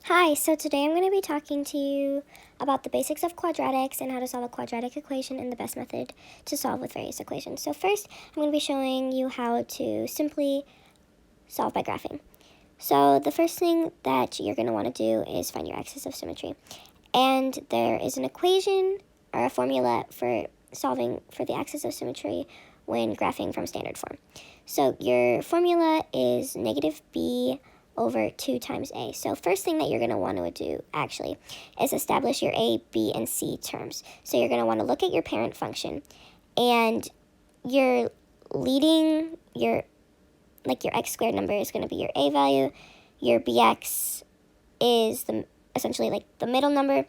Hi, so today I'm going to be talking to you about the basics of quadratics and how to solve a quadratic equation and the best method to solve with various equations. So first, I'm going to be showing you how to simply solve by graphing. So the first thing that you're going to want to do is find your axis of symmetry. And there is an equation or a formula for solving for the axis of symmetry when graphing from standard form. So your formula is negative b over 2 times a. So first thing that you're going to want to do actually is establish your a, b, and c terms. So you're going to want to look at your parent function, and your leading, your x squared number is going to be your a value, your bx is essentially the middle number,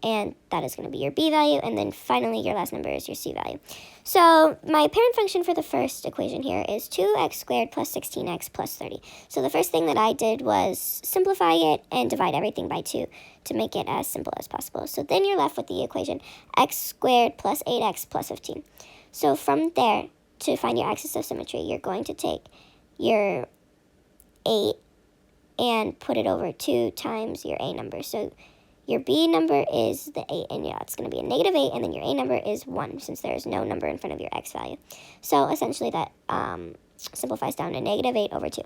and that is going to be your b value, and then finally your last number is your c value. So my parent function for the first equation here is 2x squared plus 16x plus 30. So the first thing that I did was simplify it and divide everything by 2 to make it as simple as possible. So then you're left with the equation x squared plus 8x plus 15. So from there, to find your axis of symmetry, you're going to take your 8 and put it over 2 times your a number. So your b number is the 8, and yeah, it's going to be a negative 8, and then your a number is 1, since there is no number in front of your x value. So essentially that simplifies down to negative 8 over 2.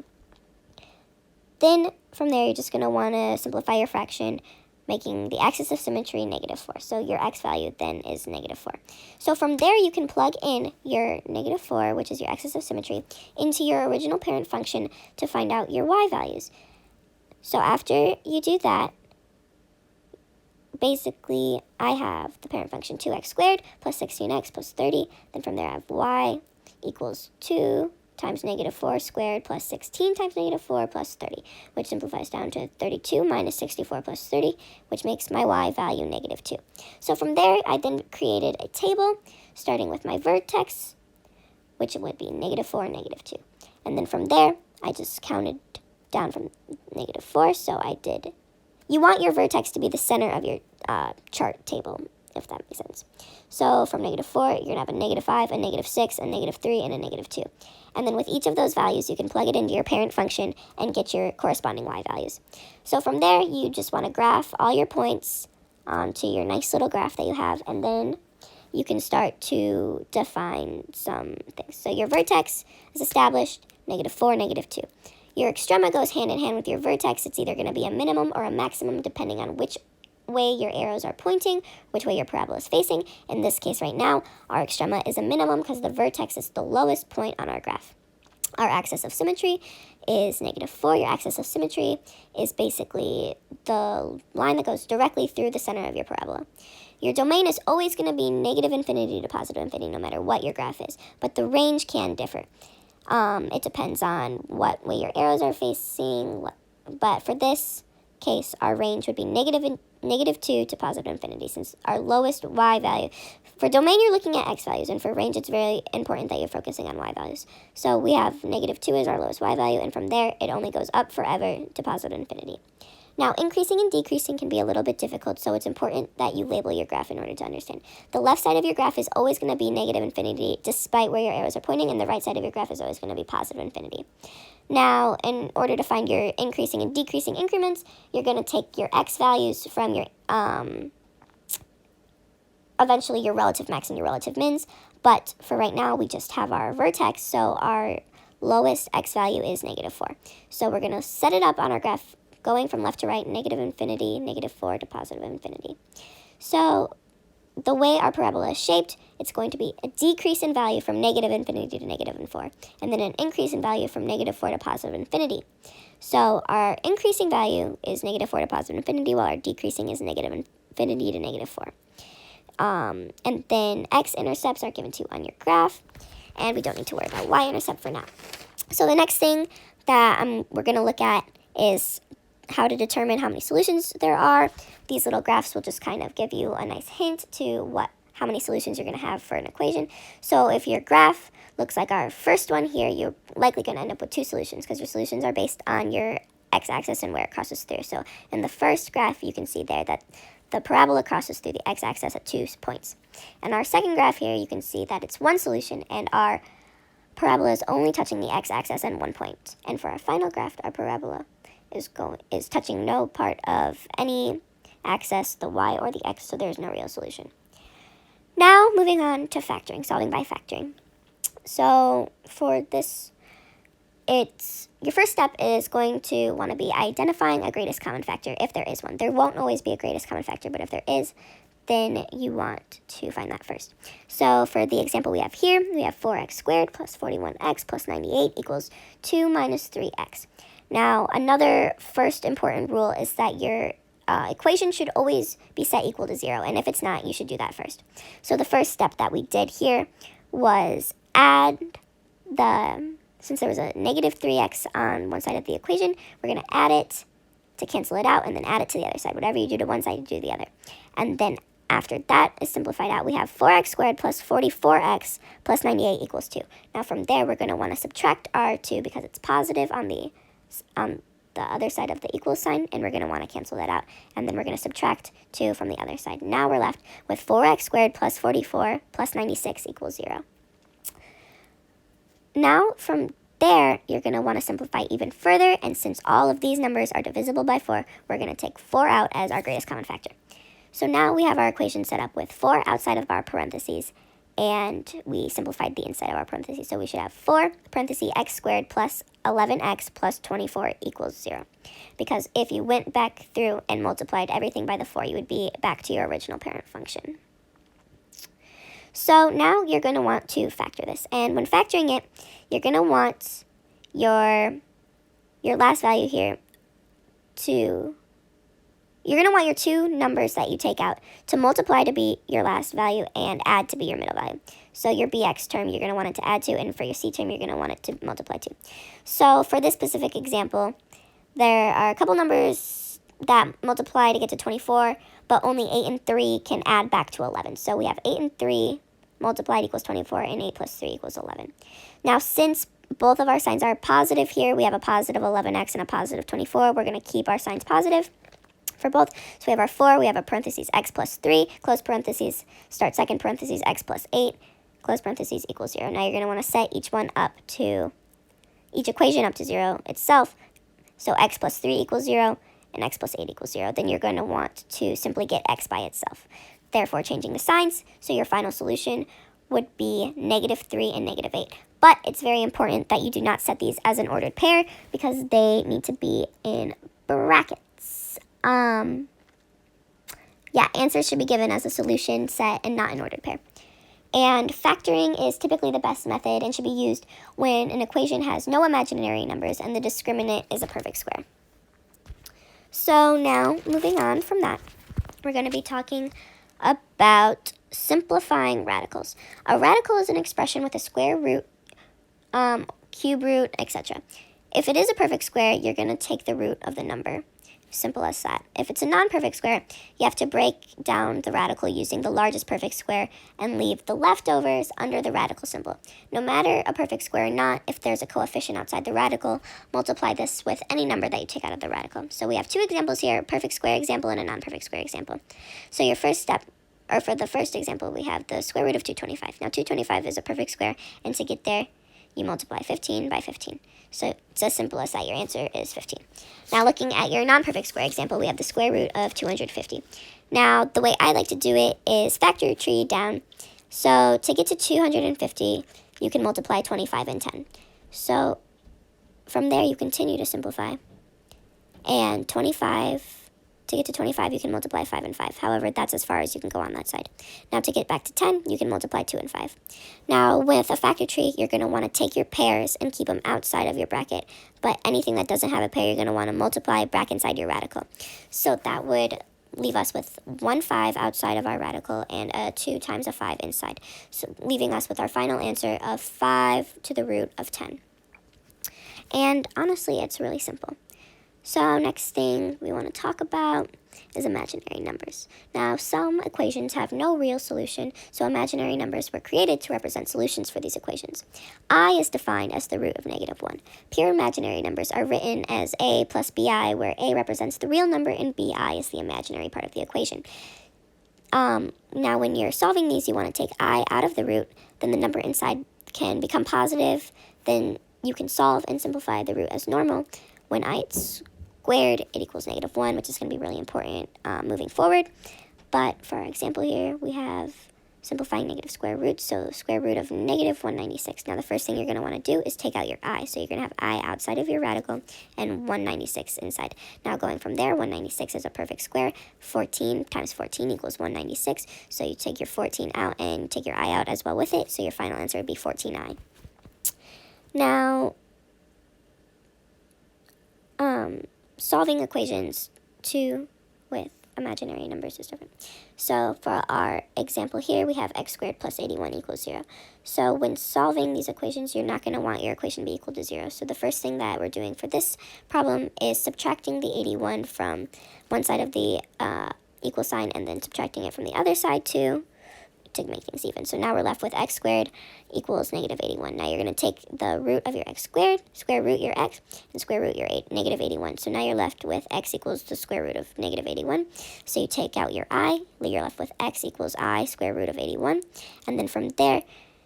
Then from there, you're just going to want to simplify your fraction, making the axis of symmetry negative 4. So your x value then is negative 4. So from there, you can plug in your negative 4, which is your axis of symmetry, into your original parent function to find out your y values. So after you do that, basically, I have the parent function 2x squared plus 16x plus 30. Then from there, I have y equals 2 times negative 4 squared plus 16 times negative 4 plus 30, which simplifies down to 32 minus 64 plus 30, which makes my y value negative 2. So from there, I then created a table, starting with my vertex, which would be negative 4 and negative 2. And then from there, I just counted down from negative 4, so I did. You want your vertex to be the center of your chart table, if that makes sense. So from negative 4, you're going to have a negative 5, a negative 6, a negative 3, and a negative 2. And then with each of those values, you can plug it into your parent function and get your corresponding y values. So from there, you just want to graph all your points onto your nice little graph that you have, and then you can start to define some things. So your vertex is established, negative 4, negative 2. Your extrema goes hand in hand with your vertex. It's either going to be a minimum or a maximum depending on which way your arrows are pointing, which way your parabola is facing. In this case right now, our extrema is a minimum because the vertex is the lowest point on our graph. Our axis of symmetry is negative 4. Your axis of symmetry is basically the line that goes directly through the center of your parabola. Your domain is always going to be negative infinity to positive infinity no matter what your graph is, but the range can differ. It depends on what way your arrows are facing, but for this case, our range would be negative 2 to positive infinity, since our lowest y value. For domain, you're looking at x values, and for range, it's very important that you're focusing on y values. So we have negative 2 as our lowest y value, and from there, it only goes up forever to positive infinity. Now, increasing and decreasing can be a little bit difficult, so it's important that you label your graph in order to understand. The left side of your graph is always going to be negative infinity, despite where your arrows are pointing, and the right side of your graph is always going to be positive infinity. Now, in order to find your increasing and decreasing increments, you're going to take your x values from your, eventually your relative max and your relative mins, but for right now, we just have our vertex, so our lowest x value is negative 4. So we're going to set it up on our graph going from left to right, negative infinity, negative 4 to positive infinity. So the way our parabola is shaped, it's going to be a decrease in value from negative infinity to negative 4, and then an increase in value from negative 4 to positive infinity. So our increasing value is negative 4 to positive infinity, while our decreasing is negative infinity to negative 4. And then x-intercepts are given to you on your graph, and we don't need to worry about y-intercept for now. So the next thing that we're going to look at is how to determine how many solutions there are. These little graphs will just kind of give you a nice hint to how many solutions you're going to have for an equation. So if your graph looks like our first one here, you're likely going to end up with 2 solutions because your solutions are based on your x-axis and where it crosses through. So in the first graph, you can see there that the parabola crosses through the x-axis at 2 points. And our second graph here, you can see that it's 1 solution, and our parabola is only touching the x-axis at 1 point. And for our final graph, our parabola is touching no part of any axis, the y or the x, so there's no real solution. Now, moving on to factoring, solving by factoring. So for this, your first step is going to want to be identifying a greatest common factor if there is one. There won't always be a greatest common factor, but if there is, then you want to find that first. So for the example we have here, we have 4x squared plus 41x plus 98 equals 2 minus 3x. Now, another first important rule is that your equation should always be set equal to 0, and if it's not, you should do that first. So the first step that we did here was since there was a negative 3x on one side of the equation, we're going to add it to cancel it out, and then add it to the other side. Whatever you do to one side, you do the other. And then after that is simplified out, we have 4x squared plus 44x plus 98 equals 2. Now from there, we're going to want to subtract our 2 because it's positive on the other side of the equal sign, and we're going to want to cancel that out. And then we're going to subtract 2 from the other side. Now we're left with 4x squared plus 44 plus 96 equals 0. Now from there, you're going to want to simplify even further, and since all of these numbers are divisible by 4, we're going to take 4 out as our greatest common factor. So now we have our equation set up with 4 outside of our parentheses, and we simplified the inside of our parentheses. So we should have 4 parentheses x squared plus 11x plus 24 equals 0. Because if you went back through and multiplied everything by the 4, you would be back to your original parent function. So now you're going to want to factor this. And when factoring it, you're going to want your last value here you're going to want your two numbers that you take out to multiply to be your last value and add to be your middle value. So your bx term, you're going to want it to add to, and for your c term, you're going to want it to multiply to. So for this specific example, there are a couple numbers that multiply to get to 24, but only 8 and 3 can add back to 11. So we have 8 and 3 multiplied equals 24, and 8 plus 3 equals 11. Now, since both of our signs are positive here, we have a positive 11x and a positive 24, we're going to keep our signs positive for both. So we have our 4, we have a parentheses x plus 3, close parentheses, start second parentheses, x plus 8, close parentheses equals 0. Now you're going to want to set each equation up to 0 itself. So x plus 3 equals 0 and x plus 8 equals 0. Then you're going to want to simply get x by itself. Therefore, changing the signs, so your final solution would be -3 and -8. But it's very important that you do not set these as an ordered pair because they need to be in brackets. Answers should be given as a solution set and not an ordered pair. And factoring is typically the best method and should be used when an equation has no imaginary numbers and the discriminant is a perfect square. So now, moving on from that, we're going to be talking about simplifying radicals. A radical is an expression with a square root, cube root, etc. If it is a perfect square, you're going to take the root of the number. Simple as that. If it's a non-perfect square, you have to break down the radical using the largest perfect square and leave the leftovers under the radical symbol. No matter a perfect square or not, if there's a coefficient outside the radical, multiply this with any number that you take out of the radical. So we have two examples here, a perfect square example and a non-perfect square example. So your first step, or for the first example, we have the square root of 225. Now 225 is a perfect square, and to get there, you multiply 15 by 15. So it's as simple as that. Your answer is 15. Now looking at your non-perfect square example, we have the square root of 250. Now the way I like to do it is factor tree down. So to get to 250, you can multiply 25 and 10. So from there, you continue to simplify. And to get to 25, you can multiply 5 and 5. However, that's as far as you can go on that side. Now, to get back to 10, you can multiply 2 and 5. Now, with a factor tree, you're going to want to take your pairs and keep them outside of your bracket. But anything that doesn't have a pair, you're going to want to multiply back inside your radical. So that would leave us with 1 5 outside of our radical and a 2 times a 5 inside. So leaving us with our final answer of 5 to the root of 10. And honestly, it's really simple. So next thing we want to talk about is imaginary numbers. Now, some equations have no real solution, so imaginary numbers were created to represent solutions for these equations. I is defined as the root of -1. Pure imaginary numbers are written as a plus bi, where a represents the real number and bi is the imaginary part of the equation. Now, when you're solving these, you want to take I out of the root, then the number inside can become positive, then you can solve and simplify the root as normal when I squared squared, it equals -1, which is going to be really important moving forward. But for our example here, we have simplifying negative square roots. So square root of -196. Now the first thing you're going to want to do is take out your I. So you're going to have I outside of your radical and 196 inside. Now going from there, 196 is a perfect square. 14 times 14 equals 196. So you take your 14 out and take your I out as well with it. So your final answer would be 14i. Now, solving equations 2 with imaginary numbers is different. So for our example here, we have x squared plus 81 equals 0. So when solving these equations, you're not going to want your equation to be equal to 0. So the first thing that we're doing for this problem is subtracting the 81 from one side of the equal sign and then subtracting it from the other side too, to make things even. So now we're left with x squared equals -81. Now you're going to take the root of your x squared, square root your x, and square root your -81. So now you're left with x equals the square root of -81. So you take out your I, you're left with x equals I square root of 81. And then from there,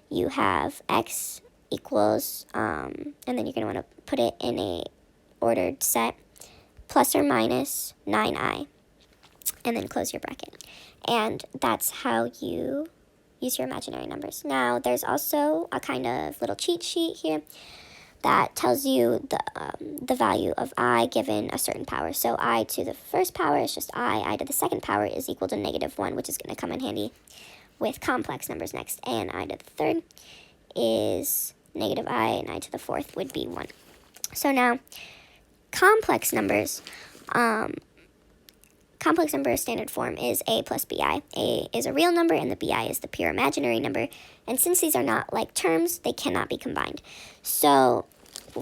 you have x equals, and then you're going to want to put it in a ordered set, plus or minus 9i. And then close your bracket. And that's how you use your imaginary numbers. Now, there's also a kind of little cheat sheet here that tells you the value of I given a certain power. So I to the first power is just I to the second power is equal to -1, which is going to come in handy with complex numbers next. And I to the third is -I, and I to the fourth would be 1. So now, complex numbers, complex number standard form is a plus bi. A is a real number and the bi is the pure imaginary number. And since these are not like terms, they cannot be combined. So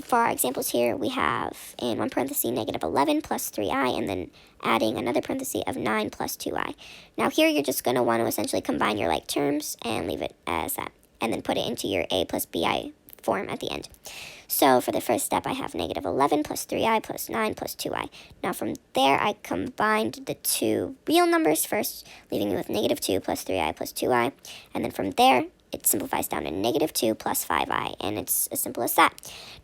for our examples here, we have in one parenthesis -11 plus 3i, and then adding another parenthesis of 9 plus 2i. Now here you're just going to want to essentially combine your like terms and leave it as that, and then put it into your a plus bi form at the end. So for the first step, I have -11 plus 3i plus 9 plus 2i. Now from there, I combined the two real numbers first, leaving me with -2 plus 3i plus 2i. And then from there, it simplifies down to -2 plus 5i, and it's as simple as that.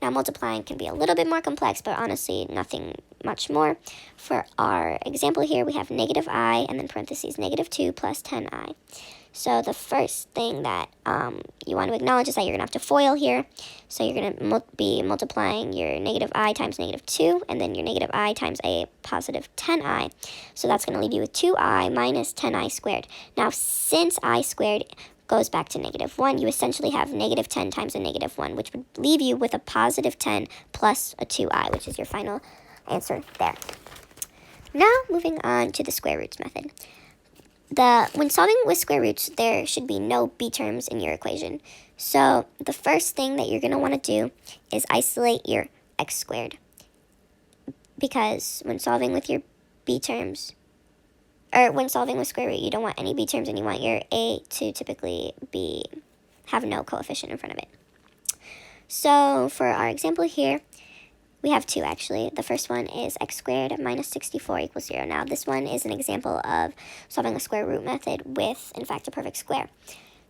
Now multiplying can be a little bit more complex, but honestly, nothing much more. For our example here, we have -I and then parentheses -2 plus 10i. So the first thing that you want to acknowledge is that you're going to have to FOIL here. So you're going to be multiplying your -I times -2, and then your -I times a positive 10i. So that's going to leave you with 2i minus 10i squared. Now, since I squared goes back to -1, you essentially have -10 times a -1, which would leave you with a positive 10 plus a 2i, which is your final answer there. Now, moving on to the square roots method. When solving with square roots, there should be no b terms in your equation. So the first thing that you're going to want to do is isolate your x squared. Because when solving with your b terms, or when solving with square root, you don't want any b terms and you want your a to typically have no coefficient in front of it. So for our example here, we have two actually. The first one is x squared minus 64 equals 0. Now this one is an example of solving a square root method with, in fact, a perfect square.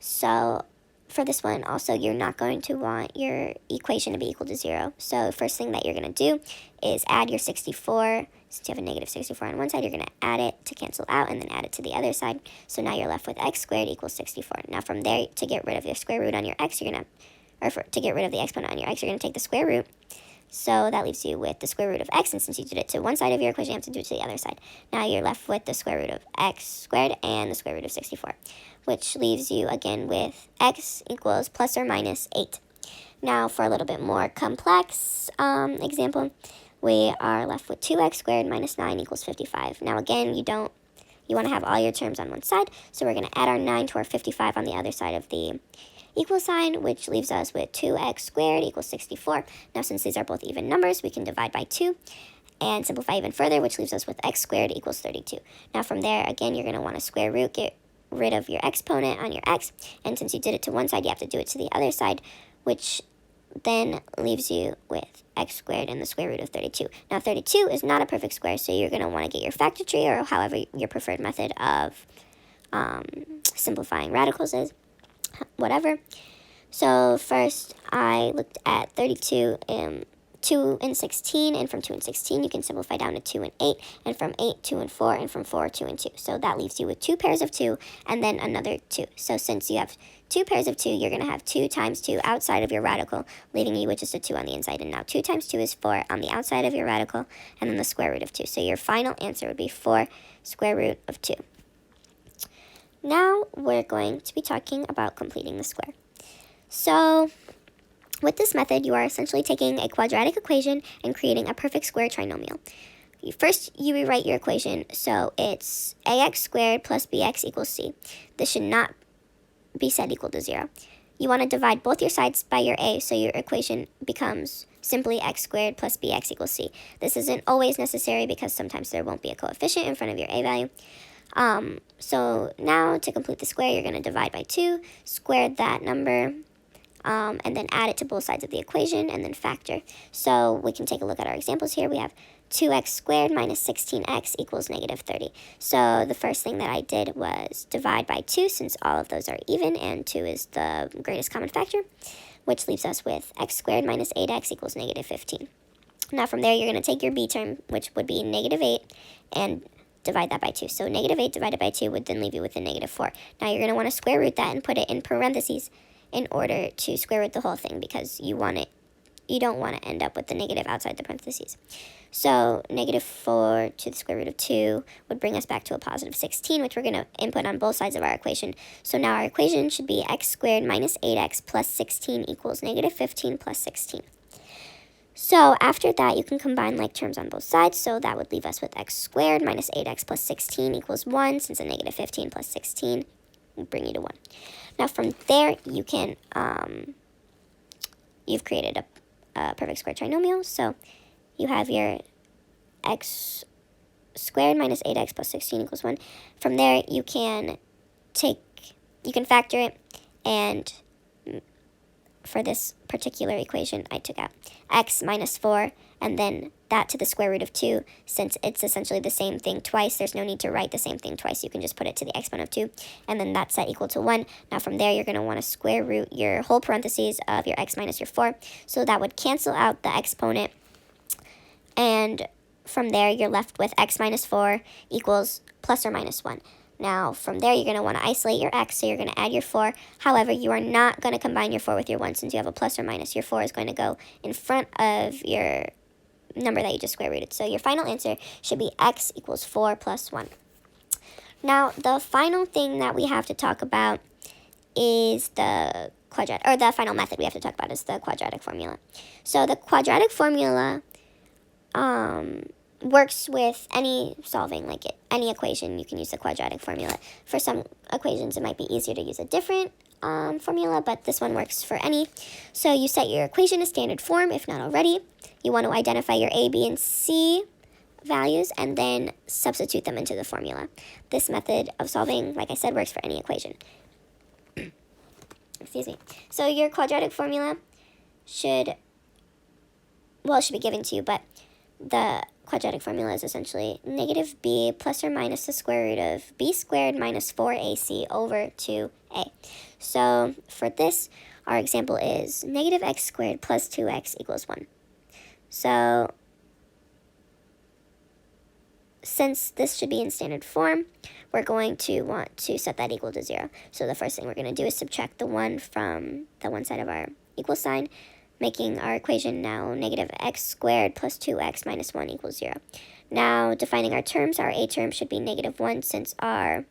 So for this one also, you're not going to want your equation to be equal to 0. So first thing that you're going to do is add your 64. Since you have a -64 on one side, you're going to add it to cancel out and then add it to the other side. So now you're left with x squared equals 64. Now from there, to get rid of your square root on your x, you're going to, to get rid of the exponent on your x, you're going to take the square root. So that leaves you with the square root of x, and since you did it to one side of your equation, you have to do it to the other side. Now you're left with the square root of x squared and the square root of 64, which leaves you again with x equals plus or minus 8. Now for a little bit more complex example, we are left with 2x squared minus 9 equals 55. Now again, you want to have all your terms on one side, so we're going to add our 9 to our 55 on the other side of the equal sign, which leaves us with 2x squared equals 64. Now, since these are both even numbers, we can divide by 2 and simplify even further, which leaves us with x squared equals 32. Now, from there, again, you're going to want to square root, get rid of your exponent on your x, and since you did it to one side, you have to do it to the other side, which then leaves you with x squared and the square root of 32. Now, 32 is not a perfect square, so you're going to want to get your factor tree, or however your preferred method of simplifying radicals is. Whatever. So first I looked at 32 2 and 16, and from 2 and 16 you can simplify down to 2 and 8, and from 8, 2 and 4, and from 4, 2 and 2. So that leaves you with 2 pairs of 2 and then another 2. So since you have 2 pairs of 2, you're going to have 2 times 2 outside of your radical, leaving you with just a 2 on the inside. And now 2 times 2 is 4 on the outside of your radical, and then the square root of 2. So your final answer would be 4 square root of 2. Now we're going to be talking about completing the square. So with this method, you are essentially taking a quadratic equation and creating a perfect square trinomial. First, you rewrite your equation, so it's ax squared plus bx equals c. This should not be set equal to 0. You want to divide both your sides by your a, so your equation becomes simply x squared plus bx equals c. This isn't always necessary because sometimes there won't be a coefficient in front of your a value. So now to complete the square, you're going to divide by 2, square that number, and then add it to both sides of the equation, and then factor. So we can take a look at our examples here. We have 2x squared minus 16x equals negative 30. So the first thing that I did was divide by 2, since all of those are even, and 2 is the greatest common factor, which leaves us with x squared minus 8x equals negative 15. Now from there, you're going to take your b term, which would be negative 8, and divide that by 2. So negative 8 divided by 2 would then leave you with a negative 4. Now you're going to want to square root that and put it in parentheses in order to square root the whole thing, because you don't want to end up with the negative outside the parentheses. So negative 4 to the square root of 2 would bring us back to a positive 16, which we're going to input on both sides of our equation. So now our equation should be x squared minus 8x plus 16 equals negative 15 plus 16. So after that, you can combine like terms on both sides. So that would leave us with x squared minus 8x plus 16 equals 1, since a negative 15 plus 16 would bring you to 1. Now from there, you can, you've created a perfect square trinomial. So you have your x squared minus 8x plus 16 equals 1. From there, you can factor it, and for this particular equation, I took out x minus 4, and then that to the square root of 2. Since it's essentially the same thing twice, there's no need to write the same thing twice. You can just put it to the exponent of 2, and then that's set equal to 1. Now from there, you're going to want to square root your whole parentheses of your x minus your 4. So that would cancel out the exponent, and from there, you're left with x minus 4 equals plus or minus 1. Now, from there, you're going to want to isolate your x, so you're going to add your 4. However, you are not going to combine your 4 with your 1, since you have a plus or minus. Your 4 is going to go in front of your number that you just square rooted. So your final answer should be x equals 4 plus 1. Now, the final thing that we have to talk about is the final method we have to talk about is the quadratic formula. So the quadratic formula works with any any equation. You can use the quadratic formula. For some equations, it might be easier to use a different formula, but this one works for any. So you set your equation to standard form, if not already. You want to identify your a, b, and c values, and then substitute them into the formula. This method of solving, like I said, works for any equation. Excuse me. So your quadratic formula should be given to you, but the quadratic formula is essentially negative b plus or minus the square root of b squared minus 4ac over 2a. So for this, our example is negative x squared plus 2x equals 1. So since this should be in standard form, we're going to want to set that equal to 0. So the first thing we're going to do is subtract the 1 from the one side of our equal sign, making our equation now negative x squared plus 2x minus 1 equals 0. Now, defining our terms, our a term should be negative 1, since our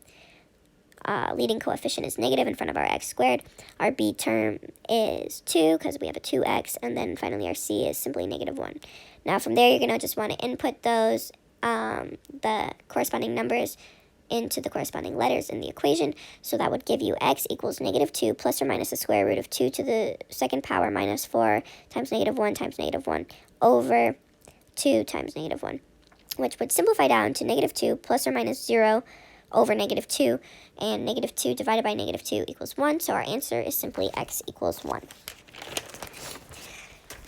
leading coefficient is negative in front of our x squared. Our b term is 2, because we have a 2x, and then finally our c is simply negative 1. Now, from there, you're going to just want to input those, the corresponding numbers into the corresponding letters in the equation. So that would give you x equals negative 2 plus or minus the square root of 2 to the second power minus 4 times negative 1 times negative 1 over 2 times negative 1, which would simplify down to negative 2 plus or minus 0 over negative 2, and negative 2 divided by negative 2 equals 1, so our answer is simply x equals 1.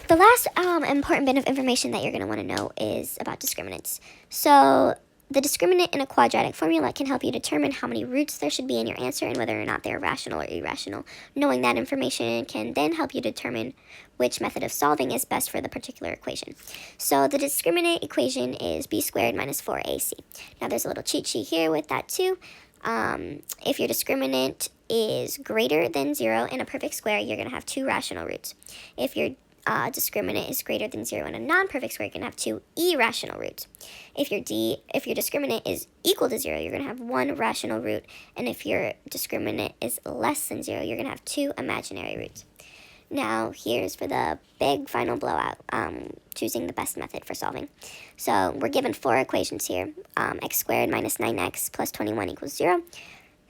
The last important bit of information that you're going to want to know is about discriminants. So The discriminant in a quadratic formula can help you determine how many roots there should be in your answer and whether or not they're rational or irrational. Knowing that information can then help you determine which method of solving is best for the particular equation. So the discriminant equation is b squared minus 4ac. Now there's a little cheat sheet here with that too. If your discriminant is greater than 0 in a perfect square, you're going to have 2 rational roots. If your discriminant is greater than 0 in a non-perfect square, you're going to have 2 irrational roots. If your discriminant is equal to 0, you're going to have 1 rational root. And if your discriminant is less than 0, you're going to have 2 imaginary roots. Now, here's for the big final blowout, choosing the best method for solving. So we're given 4 equations here. X squared minus 9x plus 21 equals 0.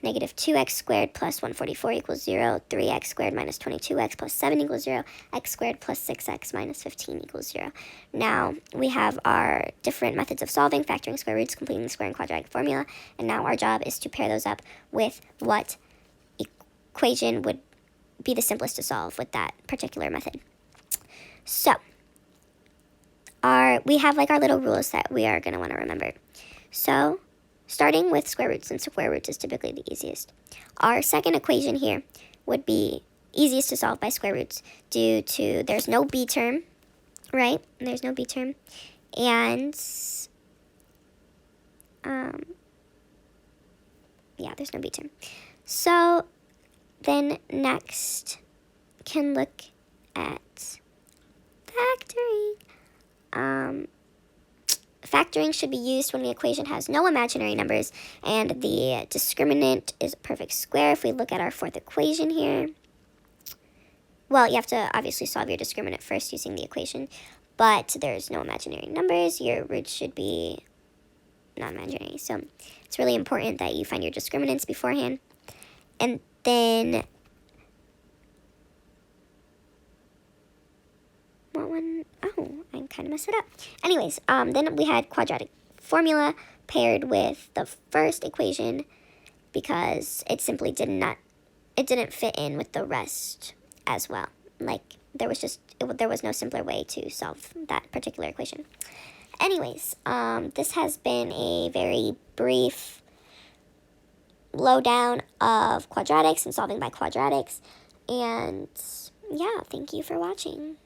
Negative 2x squared plus 144 equals 0. 3x squared minus 22x plus 7 equals 0. X squared plus 6x minus 15 equals 0. Now, we have our different methods of solving, factoring square roots, completing the square and quadratic formula. And now our job is to pair those up with what equation would be the simplest to solve with that particular method. So, we have like our little rules that we are going to want to remember. So, starting with square roots, and square roots is typically the easiest. Our second equation here would be easiest to solve by square roots due to there's no b term, right? There's no b term. And, yeah, there's no b term. So, then next can look at factoring. Factoring should be used when the equation has no imaginary numbers and the discriminant is a perfect square. If we look at our fourth equation here, well, you have to obviously solve your discriminant first using the equation, but there's no imaginary numbers. Your roots should be non-imaginary. So it's really important that you find your discriminants beforehand. And then, what one? Oh, I kind of messed it up. Anyways, then we had quadratic formula paired with the first equation because it simply didn't fit in with the rest as well. Like, there was no simpler way to solve that particular equation. Anyways, this has been a very brief lowdown of quadratics and solving by quadratics. And yeah, thank you for watching.